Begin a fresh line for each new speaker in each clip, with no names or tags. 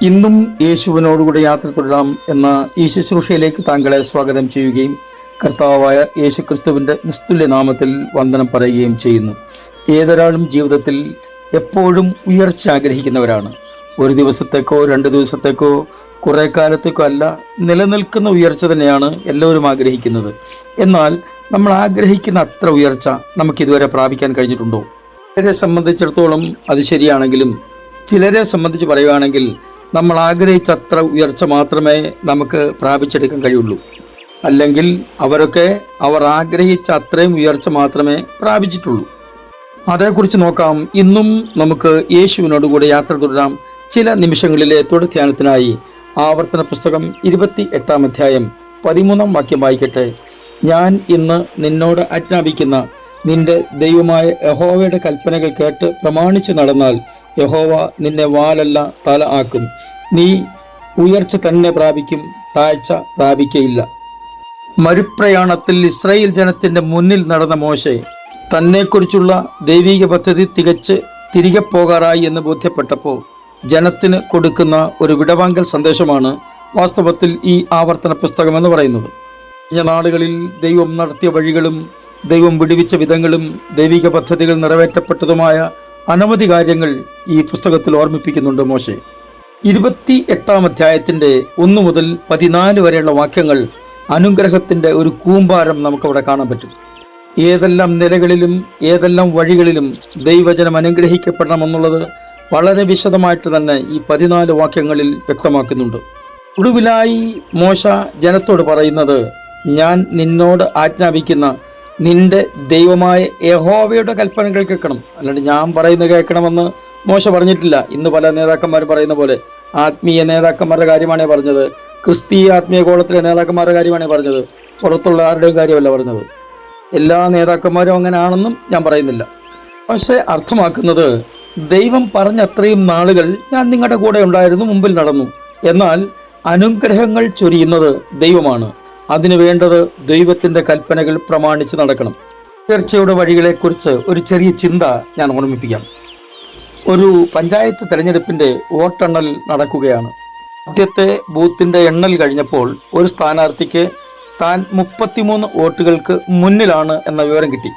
ഇന്നും യേശുവിനോടുകൂടി യാത്ര തുടരാം എന്ന ഈ ശുശ്രൂഷയിലേക്ക് താങ്കളെ സ്വാഗതം ചെയ്യുകയും കർത്താവായ യേശുക്രിസ്തുവിൻ്റെ നിസ്തുല്യ നാമത്തിൽ വന്ദനം പറയുകയും ചെയ്യുന്നു. ഏതൊരാളും ജീവിതത്തിൽ എപ്പോഴും ഉയർച്ച ആഗ്രഹിക്കുന്നവരാണ്. ഒരു ദിവസത്തേക്കോ 2 ദിവസത്തേക്കോ കുറേ കാലത്തേക്കോ അല്ല, നിലനിൽക്കുന്ന ഉയർച്ച തന്നെയാണ് എല്ലാവരും ആഗ്രഹിക്കുന്നത്. എന്നാൽ നമ്മൾ ആഗ്രഹിക്കുന്ന അത്ര ഉയർച്ച നമുക്കിതുവരെ പ്രാപിക്കാൻ കഴിഞ്ഞിട്ടുണ്ടോ? ചിലരെ സംബന്ധിച്ചിടത്തോളം അത് ശരിയാണെങ്കിലും ചിലരെ സംബന്ധിച്ച് പറയുകയാണെങ്കിൽ നമ്മൾ ആഗ്രഹിച്ച അത്ര ഉയർച്ച മാത്രമേ നമുക്ക് പ്രാപിച്ചെടുക്കാൻ കഴിയുള്ളൂ. അല്ലെങ്കിൽ അവർ ആഗ്രഹിച്ച അത്രയും ഉയർച്ച മാത്രമേ പ്രാപിച്ചിട്ടുള്ളൂ. അതേക്കുറിച്ച് നോക്കാം. ഇന്നും നമുക്ക് യേശുവിനോട് കൂടെ യാത്ര തുടരാം. ചില നിമിഷങ്ങളിലെ തുടർധ്യാനത്തിനായി ആവർത്തന പുസ്തകം 28-ാം അധ്യായം 13-ാം വാക്യം വായിക്കട്ടെ. ഞാൻ ഇന്ന് നിന്നോട് ആജ്ഞാപിക്കുന്ന നിന്റെ ദൈവമായ യഹോവയുടെ കൽപ്പനകൾ കേട്ട് പ്രമാണിച്ചു നടന്നാൽ യഹോവ നിന്നെ വാലല്ല തല ആക്കും. നീ ഉയർച്ച തന്നെ പ്രാപിക്കും, താഴ്ച പ്രാപിക്കയില്ല. മരുപ്രയാണത്തിൽ ഇസ്രായേൽ ജനത്തിന്റെ മുന്നിൽ നടന്ന മോശെ തന്നെക്കുറിച്ചുള്ള ദൈവിക പദ്ധതി തിരികെ പോകാറായി എന്ന് ബോധ്യപ്പെട്ടപ്പോൾ ജനത്തിന് കൊടുക്കുന്ന ഒരു വിടവാങ്കൽ സന്ദേശമാണ് വാസ്തവത്തിൽ ഈ ആവർത്തന പുസ്തകം എന്ന് പറയുന്നത്. കഴിഞ്ഞ നാളുകളിൽ ദൈവം നടത്തിയ വഴികളും ദൈവം വിടുവിച്ച വിധങ്ങളും ദൈവിക പദ്ധതികൾ നിറവേറ്റപ്പെട്ടതുമായ അനവധി കാര്യങ്ങൾ ഈ പുസ്തകത്തിൽ ഓർമ്മിപ്പിക്കുന്നുണ്ട് മോശെ. 28-ാം അധ്യായത്തിൻ്റെ 1 മുതൽ 14 വരെയുള്ള വാക്യങ്ങൾ അനുഗ്രഹത്തിൻ്റെ ഒരു കൂമ്പാരം നമുക്കവിടെ കാണാൻ പറ്റും. ഏതെല്ലാം നിലകളിലും ഏതെല്ലാം വഴികളിലും ദൈവജനം അനുഗ്രഹിക്കപ്പെടണമെന്നുള്ളത് വളരെ വിശദമായിട്ട് തന്നെ ഈ 14 വാക്യങ്ങളിൽ വ്യക്തമാക്കുന്നുണ്ട്. ഒടുവിലായി മോശ ജനത്തോട് പറയുന്നത്, ഞാൻ നിന്നോട് ആജ്ഞാപിക്കുന്ന നിന്റെ ദൈവമായ യഹോവയുടെ കൽപ്പനകൾ കേൾക്കണം. അല്ലാണ്ട് ഞാൻ പറയുന്നത് കേൾക്കണമെന്ന് മോശ പറഞ്ഞിട്ടില്ല. ഇന്ന് പല നേതാക്കന്മാരും പറയുന്ന പോലെ ആത്മീയ നേതാക്കന്മാരുടെ കാര്യമാണ് പറഞ്ഞത്, ക്രിസ്തീയ ആത്മീയ കോളത്തിലെ നേതാക്കന്മാരുടെ കാര്യമാണ് പറഞ്ഞത്, പുറത്തുള്ള ആരുടെയും കാര്യമല്ല പറഞ്ഞത്. എല്ലാ നേതാക്കന്മാരും അങ്ങനെ ആണെന്നും ഞാൻ പറയുന്നില്ല. പക്ഷെ അർത്ഥമാക്കുന്നത് ദൈവം പറഞ്ഞ അത്രയും നാളുകൾ ഞാൻ നിങ്ങളുടെ കൂടെ ഉണ്ടായിരുന്നു, മുമ്പിൽ നടന്നു. എന്നാൽ അനുഗ്രഹങ്ങൾ ചൊരിയുന്നത് ദൈവമാണ്. അതിനു വേണ്ടത് ദൈവത്തിൻ്റെ കൽപ്പനകൾ പ്രമാണിച്ച് നടക്കണം. ഉയർച്ചയുടെ വഴികളെക്കുറിച്ച് ഒരു ചെറിയ ചിന്ത ഞാൻ ഓർമ്മിപ്പിക്കാം. ഒരു പഞ്ചായത്ത് തെരഞ്ഞെടുപ്പിൻ്റെ വോട്ടെണ്ണൽ നടക്കുകയാണ്. ആദ്യത്തെ ബൂത്തിൻ്റെ എണ്ണൽ കഴിഞ്ഞപ്പോൾ ഒരു സ്ഥാനാർത്ഥിക്ക് താൻ 33 വോട്ടുകൾക്ക് മുന്നിലാണ് എന്ന വിവരം കിട്ടി.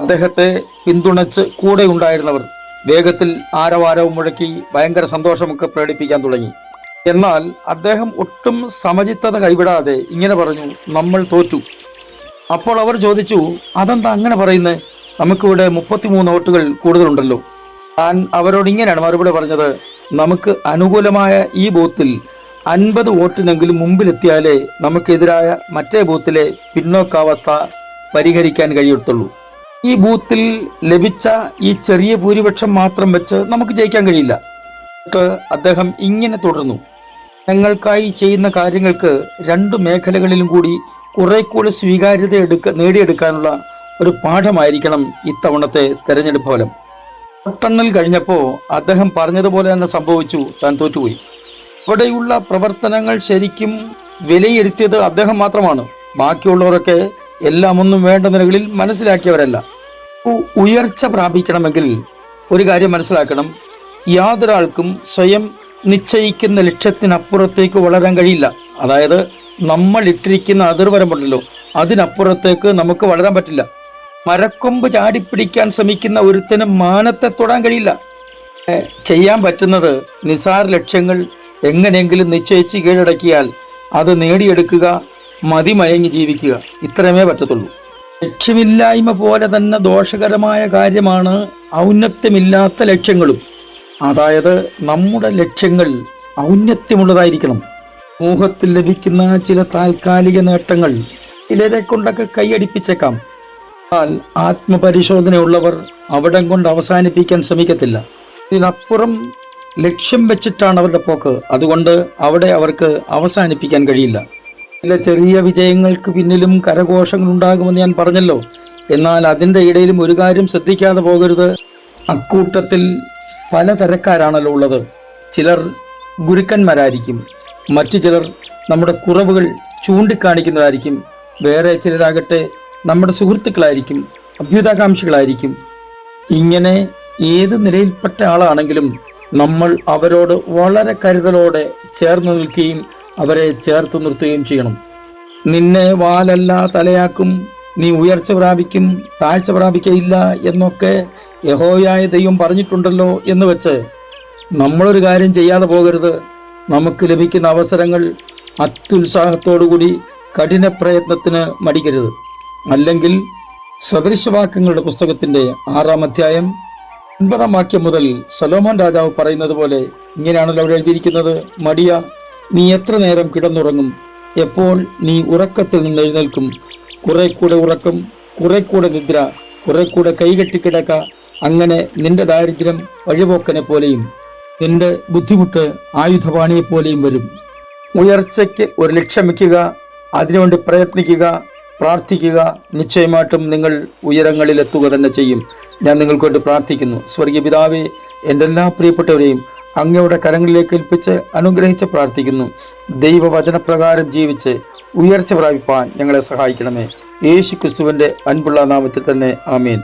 അദ്ദേഹത്തെ പിന്തുണച്ച് കൂടെ ഉണ്ടായിരുന്നവർ വേഗത്തിൽ ആരവാരവും മുഴക്കി ഭയങ്കര സന്തോഷമൊക്കെ പ്രകടിപ്പിക്കാൻ തുടങ്ങി. എന്നാൽ അദ്ദേഹം ഒട്ടും സമചിത്തത കൈവിടാതെ ഇങ്ങനെ പറഞ്ഞു, നമ്മൾ തോറ്റു. അപ്പോൾ അവർ ചോദിച്ചു, അതെന്താ അങ്ങനെ പറയുന്നത്? നമുക്കിവിടെ 33 വോട്ടുകൾ കൂടുതലുണ്ടല്ലോ. താൻ അവരോട് ഇങ്ങനെയാണ് മറുപടി പറഞ്ഞത്, നമുക്ക് അനുകൂലമായ ഈ ബൂത്തിൽ 50 വോട്ടിനെങ്കിലും മുമ്പിലെത്തിയാലേ നമുക്കെതിരായ മറ്റേ ബൂത്തിലെ പിന്നോക്കാവസ്ഥ പരിഹരിക്കാൻ കഴിയത്തുള്ളൂ. ഈ ബൂത്തിൽ ലഭിച്ച ഈ ചെറിയ ഭൂരിപക്ഷം മാത്രം വെച്ച് നമുക്ക് ജയിക്കാൻ കഴിയില്ല. അദ്ദേഹം ഇങ്ങനെ തുടർന്നു, ഞങ്ങൾക്കായി ചെയ്യുന്ന കാര്യങ്ങൾക്ക് 2 മേഖലകളിലും കൂടി കുറെ കൂടി സ്വീകാര്യത നേടിയെടുക്കാനുള്ള ഒരു പാഠമായിരിക്കണം ഇത്തവണത്തെ തെരഞ്ഞെടുപ്പ് ഫലം. വോട്ടെണ്ണൽ കഴിഞ്ഞപ്പോൾ അദ്ദേഹം പറഞ്ഞതുപോലെ തന്നെ സംഭവിച്ചു, താൻ തോറ്റുപോയി. ഇവിടെയുള്ള പ്രവർത്തനങ്ങൾ ശരിക്കും വിലയിരുത്തിയത് അദ്ദേഹം മാത്രമാണ്. ബാക്കിയുള്ളവരൊക്കെ എല്ലാം ഒന്നും വേണ്ട നിലകളിൽ മനസ്സിലാക്കിയവരല്ല. ഉയർച്ച പ്രാപിക്കണമെങ്കിൽ ഒരു കാര്യം മനസ്സിലാക്കണം, യാതൊരാൾക്കും സ്വയം നിശ്ചയിക്കുന്ന ലക്ഷ്യത്തിനപ്പുറത്തേക്ക് വളരാൻ കഴിയില്ല. അതായത് നമ്മൾ ഇട്ടിരിക്കുന്ന അതിർവരമുണ്ടല്ലോ, അതിനപ്പുറത്തേക്ക് നമുക്ക് വളരാൻ പറ്റില്ല. മരക്കൊമ്പ് ചാടിപ്പിടിക്കാൻ ശ്രമിക്കുന്ന ഒരുത്തനും മാനത്തെ തൊടാൻ കഴിയില്ല. ചെയ്യാൻ പറ്റുന്നത് നിസാര ലക്ഷ്യങ്ങൾ എങ്ങനെയെങ്കിലും നിശ്ചയിച്ച് കീഴടക്കിയാൽ അത് നേടിയെടുക്കുക, മതിമയങ്ങി ജീവിക്കുക, ഇത്രമേ പറ്റത്തുള്ളൂ. ലക്ഷ്യമില്ലായ്മ പോലെ തന്നെ ദോഷകരമായ കാര്യമാണ് ഔന്നത്യമില്ലാത്ത ലക്ഷ്യങ്ങളും. അതായത് നമ്മുടെ ലക്ഷ്യങ്ങൾ ഔന്നത്യമുള്ളതായിരിക്കണം. സമൂഹത്തിൽ ലഭിക്കുന്ന ചില താൽക്കാലിക നേട്ടങ്ങൾ ചിലരെ കൊണ്ടൊക്കെ കൈയടിപ്പിച്ചേക്കാം. എന്നാൽ ആത്മപരിശോധനയുള്ളവർ അവിടം കൊണ്ട് അവസാനിപ്പിക്കാൻ ശ്രമിക്കത്തില്ല. ഇതിനപ്പുറം ലക്ഷ്യം വെച്ചിട്ടാണ് അവരുടെ പോക്ക്. അതുകൊണ്ട് അവിടെ അവർക്ക് അവസാനിപ്പിക്കാൻ കഴിയില്ല. ചില ചെറിയ വിജയങ്ങൾക്ക് പിന്നിലും കരഘോഷങ്ങൾ ഉണ്ടാകുമെന്ന് ഞാൻ പറഞ്ഞല്ലോ. എന്നാൽ അതിൻ്റെ ഇടയിലും ഒരു കാര്യം ശ്രദ്ധിക്കാതെ പോകരുത്. അക്കൂട്ടത്തിൽ പലതരക്കാരാണല്ലോ ഉള്ളത്. ചിലർ ഗുരുക്കന്മാരായിരിക്കും, മറ്റു ചിലർ നമ്മുടെ കുറവുകൾ ചൂണ്ടിക്കാണിക്കുന്നതായിരിക്കും, വേറെ ചിലരാകട്ടെ നമ്മുടെ സുഹൃത്തുക്കളായിരിക്കും, അഭ്യുതാകാംക്ഷികളായിരിക്കും. ഇങ്ങനെ ഏത് നിലയിൽപ്പെട്ട ആളാണെങ്കിലും നമ്മൾ അവരോട് വളരെ കരുതലോടെ ചേർന്ന് നിൽക്കുകയും അവരെ ചേർത്ത് നിർത്തുകയും ചെയ്യണം. നിന്നെ വാലല്ല തലയാക്കും, നീ ഉയർച്ച പ്രാപിക്കും, താഴ്ച പ്രാപിക്കയില്ല എന്നൊക്കെ യഹോവയായ ദൈവം പറഞ്ഞിട്ടുണ്ടല്ലോ എന്ന് വെച്ച് നമ്മളൊരു കാര്യം ചെയ്യാതെ പോകരുത്. നമുക്ക് ലഭിക്കുന്ന അവസരങ്ങൾ അത്യുത്സാഹത്തോടുകൂടി കഠിന പ്രയത്നത്തിന് മടിക്കരുത്. അല്ലെങ്കിൽ സദൃശവാക്യങ്ങളുടെ പുസ്തകത്തിൻ്റെ 6-ാം അധ്യായം 9-ാം വാക്യം മുതൽ സൊലോമോൻ രാജാവ് പറയുന്നത് പോലെ ഇങ്ങനെയാണല്ലോ അവിടെ എഴുതിയിരിക്കുന്നത്: മടിയ, നീ എത്ര നേരം കിടന്നുറങ്ങും? എപ്പോൾ നീ ഉറക്കത്തിൽ നിന്ന് എഴുന്നേൽക്കും? കുറെ കൂടെ ഉറക്കം, കുറെ കൂടെ നിദ്ര, കുറെ കൂടെ കൈകെട്ടിക്കിടക്ക. അങ്ങനെ നിന്റെ ദാരിദ്ര്യം വഴിപോക്കനെ പോലെയും നിന്റെ ബുദ്ധിമുട്ട് ആയുധപാണിയെ പോലെയും വരും. ഉയർച്ചയ്ക്ക് ഒരു ലക്ഷ്യം വയ്ക്കുക, അതിനുവേണ്ടി പ്രയത്നിക്കുക, പ്രാർത്ഥിക്കുക. നിശ്ചയമായിട്ടും നിങ്ങൾ ഉയരങ്ങളിൽ എത്തുക തന്നെ ചെയ്യും. ഞാൻ നിങ്ങൾക്ക് വേണ്ടി പ്രാർത്ഥിക്കുന്നു. സ്വർഗീയ പിതാവേ, എൻ്റെ എല്ലാ പ്രിയപ്പെട്ടവരെയും അങ്ങയുടെ കരങ്ങളിലേക്ക് ഏൽപ്പിച്ച് അനുഗ്രഹിച്ച് പ്രാർത്ഥിക്കുന്നു. ദൈവവചനപ്രകാരം ജീവിച്ച് ഉയർച്ച പ്രാപിപ്പാൻ ഞങ്ങളെ സഹായിക്കണമേ. യേശു ക്രിസ്തുവിൻ്റെ അൻപുള്ള നാമത്തിൽ തന്നെ ആമേൻ.